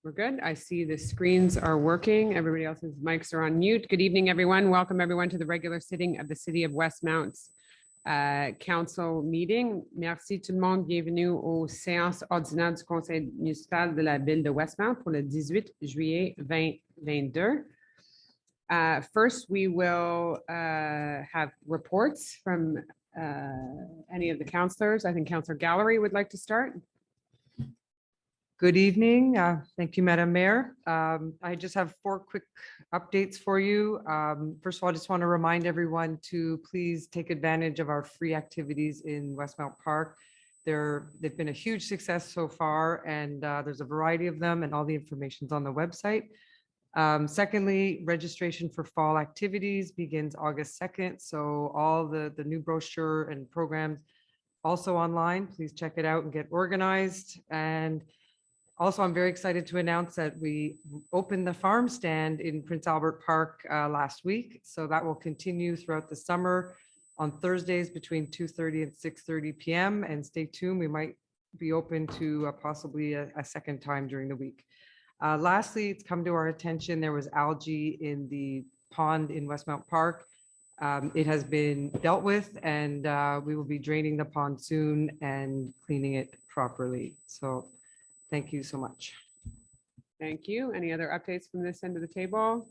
We're good. I see the screens are working. Everybody else's mics are on mute. Good evening, everyone. Welcome everyone to the regular sitting of the City of Westmount's council meeting. Merci tout le monde. Bienvenue aux séances ordinaires du conseil municipal de la ville de Westmount pour le 18 juillet 2022. First, we will have reports from any of the councilors. I think Councillor Gallery would like to start. Good evening. Thank you, Madam Mayor. I just have 4 quick updates for you. First of all, I just want to remind everyone to please take advantage of our free activities in Westmount Park. They've been a huge success so far, and there's a variety of them, and all the information is on the website. Secondly, registration for fall activities begins August 2nd. So all the new brochure and programs also online. Please check it out and get organized. And also, I'm very excited to announce that we opened the farm stand in Prince Albert Park last week. So that will continue throughout the summer on Thursdays between 2:30 and 6:30 p.m. And stay tuned, we might be open to possibly a second time during the week. Lastly, it's come to our attention, there was algae in the pond in Westmount Park. It has been dealt with, and we will be draining the pond soon and cleaning it properly. So thank you so much. Thank you. Any other updates from this end of the table?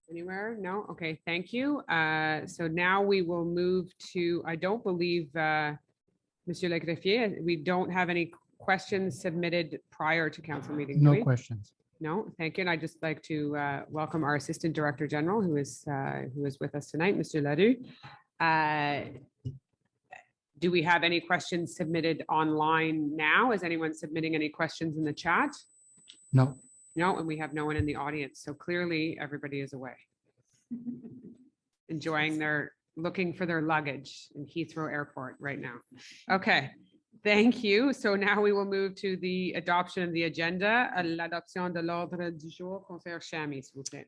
Anywhere? No? Okay, thank you. So now we will move to, I don't believe, Monsieur Le Greffier, we don't have any questions submitted prior to council meeting. No questions. No, thank you. And I'd just like to welcome our Assistant Director General who is with us tonight, Monsieur Larue. Do we have any questions submitted online now? Is anyone submitting any questions in the chat? No. No, and we have no one in the audience. So clearly everybody is away. Looking for their luggage in Heathrow Airport right now. Okay, thank you. So now we will move to the adoption of the agenda. L'adoption de l'ordre du jour. Conseiller Chamy, s'il vous plaît.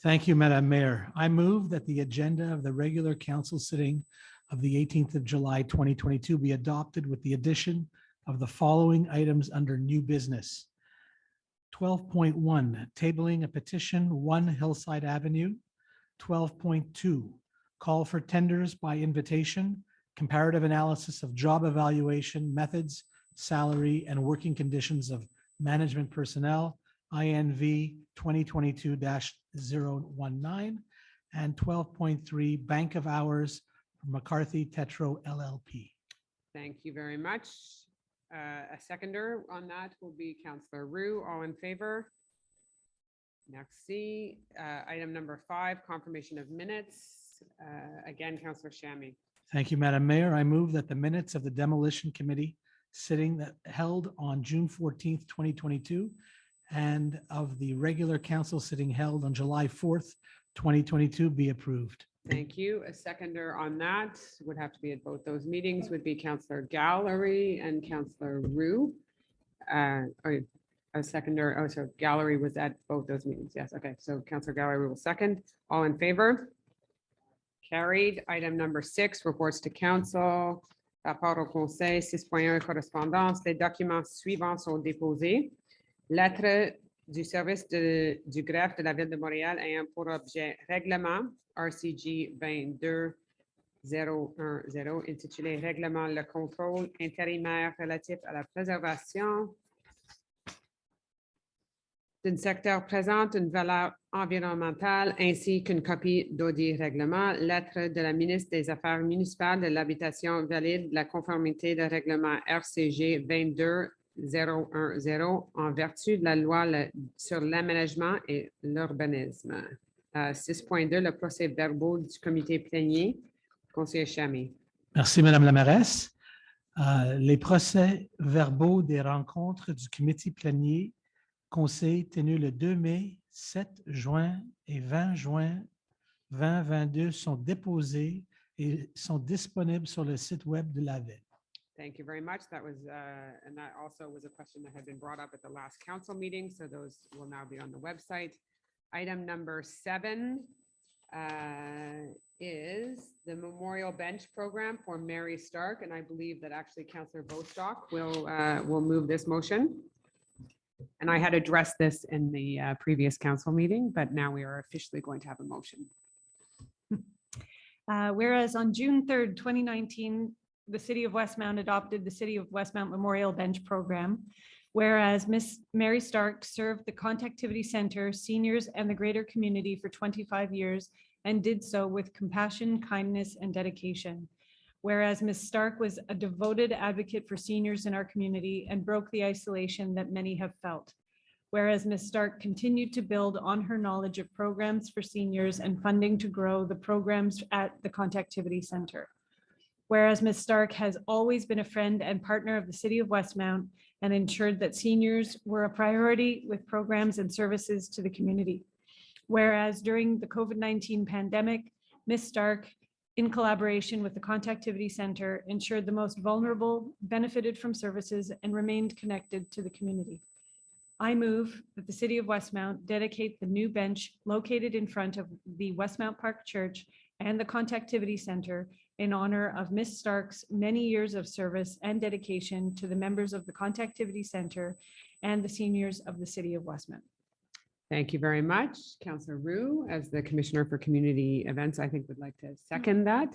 Thank you, Madam Mayor. I move that the agenda of the regular council sitting of the 18th of July, 2022 be adopted with the addition of the following items under new business. 12.1, tabling a petition 1 Hillside Avenue. 12.2, call for tenders by invitation, comparative analysis of job evaluation methods, salary, and working conditions of management personnel, INV 2022-019, and 12.3, bank of hours, McCarthy Tetro LLP. Thank you very much. A seconder on that will be Councillor Roux. All in favor? Merci. Item number 5, confirmation of minutes. Again, Councillor Chamy. Thank you, Madam Mayor. I move that the minutes of the Demolition Committee sitting that held on June 14th, 2022, and of the regular council sitting held on July 4th, 2022 be approved. Thank you. A seconder on that would have to be at both those meetings would be Councillor Gallery and Councillor Roux. A seconder, so Gallery was at both those meetings. Yes. Okay. So Councillor Gallery will second. All in favor? Carried. Item number 6, reports to council. Rapport au conseil 6.1 correspondance. Les documents suivants sont déposés. Lettre du service du greffe de la ville de Montréal ayant pour objet règlement RCG 22-010 intitulé Règlement le contrôle intérimaire relatif à la préservation d'un secteur présente une valeur environnementale ainsi qu'une copie d'audit règlement, lettre de la ministre des Affaires municipales de l'habitation valide la conformité de règlement RCG 22-010 en vertu de la loi sur l'aménagement et l'urbanisme. 6.2, le procès-verbaux du comité plénier. Conseiller Chamy. Merci, Madame la mairesse. Les procès-verbaux des rencontres du comité plénier conseil tenu le 2 mai, 7 juin et 20 juin 2022 sont déposés et sont disponibles sur le site web de la ville. Thank you very much. That was, and that also was a question that had been brought up at the last council meeting. So those will now be on the website. Item number 7 is the Memorial Bench Program for Mary Stark. And I believe that actually Councillor Bostock will move this motion. And I had addressed this in the previous council meeting, but now we are officially going to have a motion. Whereas on June 3rd, 2019, the City of Westmount adopted the City of Westmount Memorial Bench Program. Whereas Miss Mary Stark served the Contactivity Center, seniors, and the greater community for 25 years and did so with compassion, kindness, and dedication. Whereas Ms. Stark was a devoted advocate for seniors in our community and broke the isolation that many have felt. Whereas Ms. Stark continued to build on her knowledge of programs for seniors and funding to grow the programs at the Contactivity Center. Whereas Ms. Stark has always been a friend and partner of the City of Westmount and ensured that seniors were a priority with programs and services to the community. Whereas during the COVID-19 pandemic, Ms. Stark, in collaboration with the Contactivity Center, ensured the most vulnerable benefited from services and remained connected to the community. I move that the City of Westmount dedicate the new bench located in front of the Westmount Park Church and the Contactivity Center in honor of Ms. Stark's many years of service and dedication to the members of the Contactivity Center and the seniors of the City of Westmount. Thank you very much. Councillor Roux, as the Commissioner for Community Events, I think would like to second that.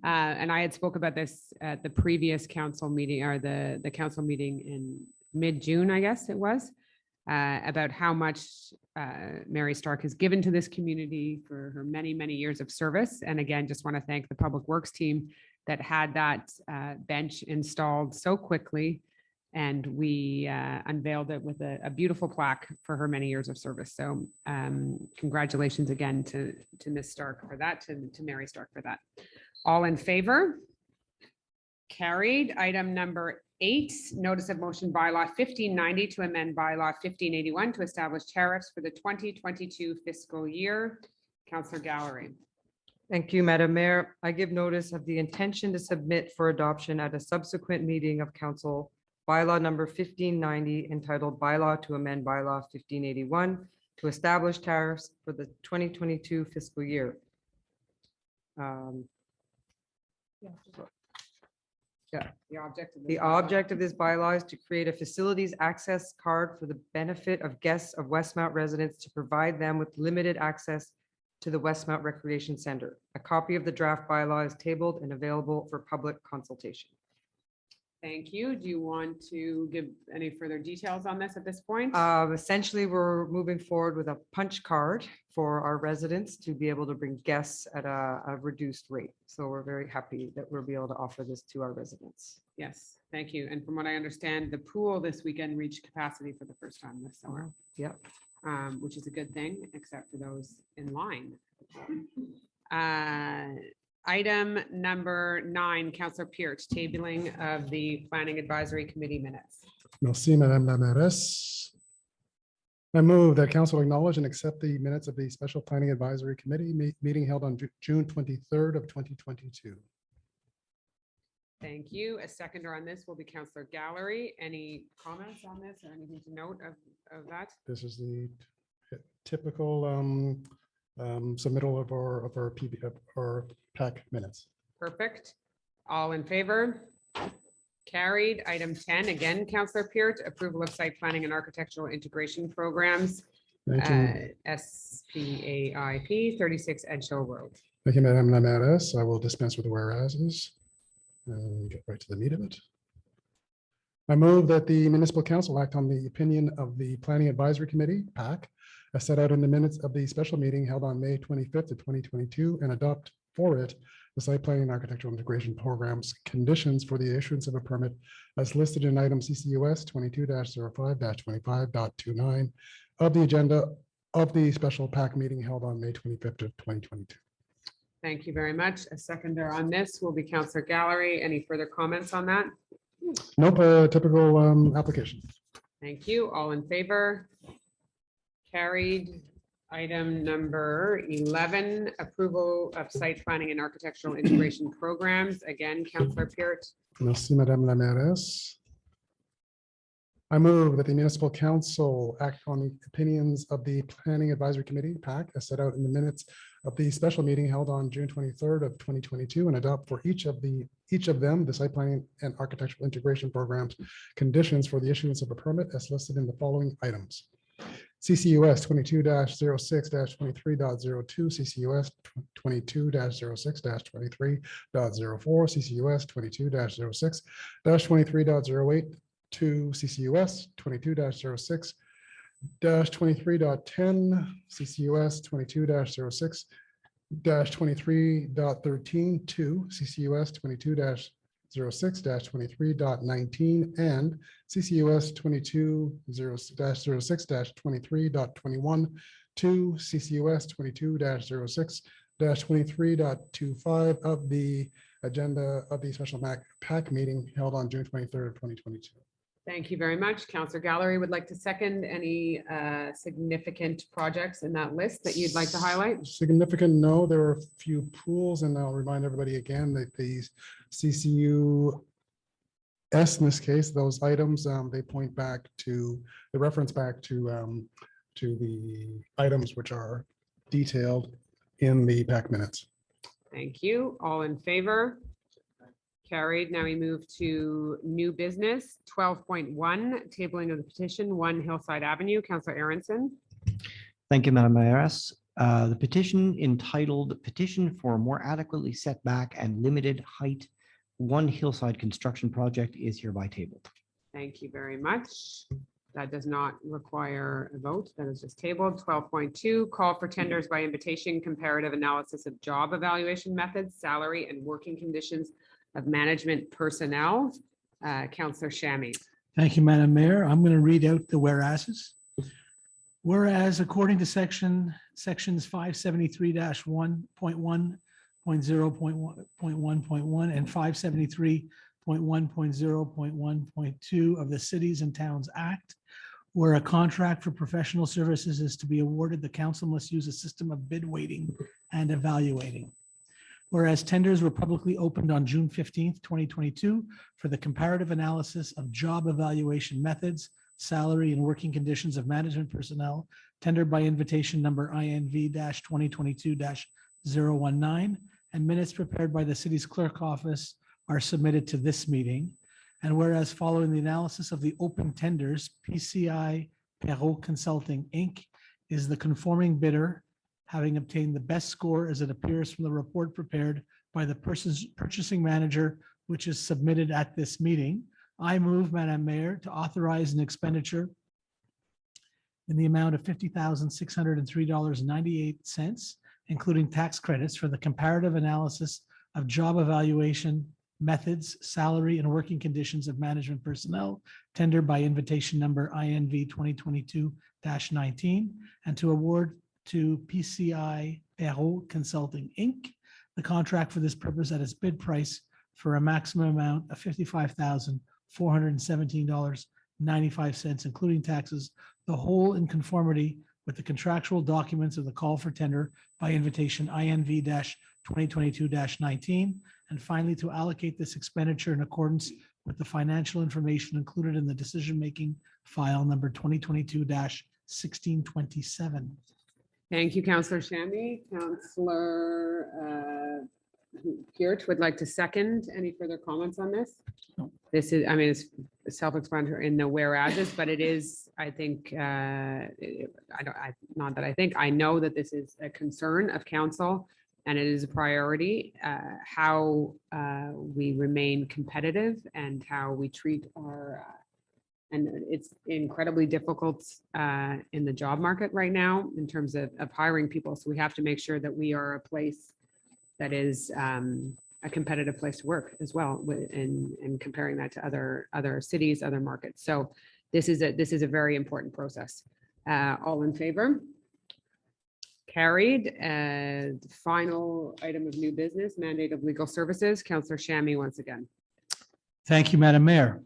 And I had spoke about this at the previous council meeting, or the council meeting in mid-June, I guess it was, about how much Mary Stark has given to this community for her many, many years of service. And again, just want to thank the Public Works team that had that bench installed so quickly. And we unveiled it with a beautiful plaque for her many years of service. So congratulations again to Ms. Stark for that, to Mary Stark for that. All in favor? Carried. Item number 8, notice of motion bylaw 1590 to amend bylaw 1581 to establish tariffs for the 2022 fiscal year. Councillor Gallery. Thank you, Madam Mayor. I give notice of the intention to submit for adoption at a subsequent meeting of council bylaw number 1590 entitled bylaw to amend bylaw 1581 to establish tariffs for the 2022 fiscal year. The object of this bylaw is to create a facilities access card for the benefit of guests of Westmount residents to provide them with limited access to the Westmount Recreation Center. A copy of the draft bylaw is tabled and available for public consultation. Thank you. Do you want to give any further details on this at this point? Essentially, we're moving forward with a punch card for our residents to be able to bring guests at a reduced rate. So we're very happy that we'll be able to offer this to our residents. Yes, thank you. And from what I understand, the pool this weekend reached capacity for the first time this summer. Yep. Which is a good thing, except for those in line. Item number 9, Councillor Peart, tabling of the Planning Advisory Committee minutes. Merci, Madame la Mairesse. I move that council acknowledge and accept the minutes of the Special Planning Advisory Committee meeting held on June 23rd of 2022. Thank you. A seconder on this will be Councillor Gallery. Any comments on this or anything to note of that? This is the typical submittal of our PB of our PAC minutes. Perfect. All in favor? Carried. Item 10, again, Councillor Peart, approval of site planning and architectural integration programs. Thank you. SPAIP 36 Edgehill Road. Thank you, Madame la Mairesse. I will dispense with the whereases and get right to the meat of it. I move that the municipal council act on the opinion of the Planning Advisory Committee, PAC, as set out in the minutes of the special meeting held on May 25th of 2022 and adopt for it the site planning and architectural integration programs conditions for the issuance of a permit as listed in item CCUS 22-05-25.29 of the agenda of the special PAC meeting held on May 25th of 2022. Thank you very much. A seconder on this will be Councillor Gallery. Any further comments on that? Nope, typical application. Thank you. All in favor? Carried. Item number 11, approval of site planning and architectural integration programs. Again, Councillor Peart. Merci, Madame la Mairesse. I move that the municipal council act on the opinions of the Planning Advisory Committee, PAC, as set out in the minutes of the special meeting held on June 23rd of 2022, and adopt for each of them the site planning and architectural integration programs conditions for the issuance of a permit as listed in the following items. CCUS 22-06-23.02, CCUS 22-06-23.04, CCUS 22-06-23.08, to CCUS 22-06-23.10, CCUS 22-06-23.13, to CCUS 22-06-23.19, and CCUS 22-06-23.21, to CCUS 22-06-23.25 of the agenda of the special PAC meeting held on June 23rd of 2022. Thank you very much. Councillor Gallery would like to second any significant projects in that list that you'd like to highlight. Significant, no. There are a few pools, and I'll remind everybody again that the CCUS, in this case, those items, they point back to the reference back to the items which are detailed in the PAC minutes. Thank you. All in favor? Carried. Now we move to new business, 12.1, tabling of the petition, 1 Hillside Avenue. Councillor Aronson. Thank you, Madam Mayoress. The petition entitled Petition for More Adequately Set Back and Limited Height 1 Hillside Construction Project is hereby tabled. Thank you very much. That does not require a vote. That is just tabled. 12.2, call for tenders by invitation, comparative analysis of job evaluation methods, salary and working conditions of management personnel. Councillor Shammy. Thank you, Madam Mayor. I'm going to read out the whereases. Whereas according to sections 573-1.1.0.1.1 and 573.1.0.1.2 of the Cities and Towns Act, where a contract for professional services is to be awarded, the council must use a system of bid weighting and evaluating. Whereas tenders were publicly opened on June 15th, 2022 for the comparative analysis of job evaluation methods, salary and working conditions of management personnel, tendered by invitation number INV-2022-019, and minutes prepared by the city's clerk office are submitted to this meeting. And whereas following the analysis of the open tenders, PCI Perrault Consulting, Inc. is the conforming bidder, having obtained the best score as it appears from the report prepared by the person's purchasing manager, which is submitted at this meeting. I move, Madam Mayor, to authorize an expenditure in the amount of $50,603.98, including tax credits, for the comparative analysis of job evaluation methods, salary, and working conditions of management personnel, tendered by invitation number INV 2022-19, and to award to PCI Perrault Consulting, Inc. the contract for this purpose at its bid price for a maximum amount of $55,417.95, including taxes, the whole in conformity with the contractual documents of the call for tender by invitation INV-2022-19, and finally to allocate this expenditure in accordance with the financial information included in the decision-making file number 2022-1627. Thank you, Councillor Shammy. Councillor Geert would like to second. Any further comments on this? No. This is, I mean, it's self-explanatory in the whereases, but it is, I think, I know that this is a concern of council and it is a priority, how we remain competitive and how we treat our and it's incredibly difficult in the job market right now in terms of hiring people. So we have to make sure that we are a place that is a competitive place to work as well, and comparing that to other cities, other markets. So this is a very important process. All in favor? Carried. Final item of new business, mandate of legal services. Councillor Shammy once again. Thank you, Madam Mayor.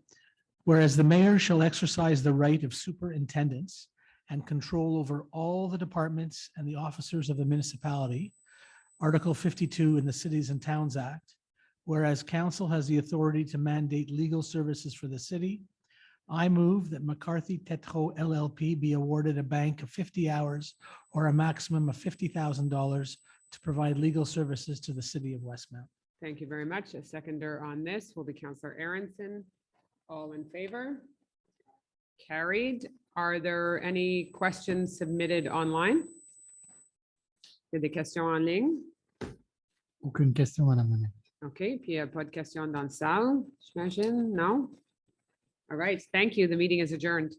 Whereas the mayor shall exercise the right of superintendence and control over all the departments and the officers of the municipality, Article 52 in the Cities and Towns Act, whereas council has the authority to mandate legal services for the city, I move that McCarthy Tetro LLP be awarded a bank of 50 hours or a maximum of $50,000 to provide legal services to the city of Westmount. Thank you very much. A seconder on this will be Counselor Aronson. All in favor? Carried. Are there any questions submitted online? Il y a des questions en ligne? Aucune question, Madame la Maire. OK, puis il n'y a pas de questions dans le salle, j'imagine, non? All right, thank you. The meeting is adjourned.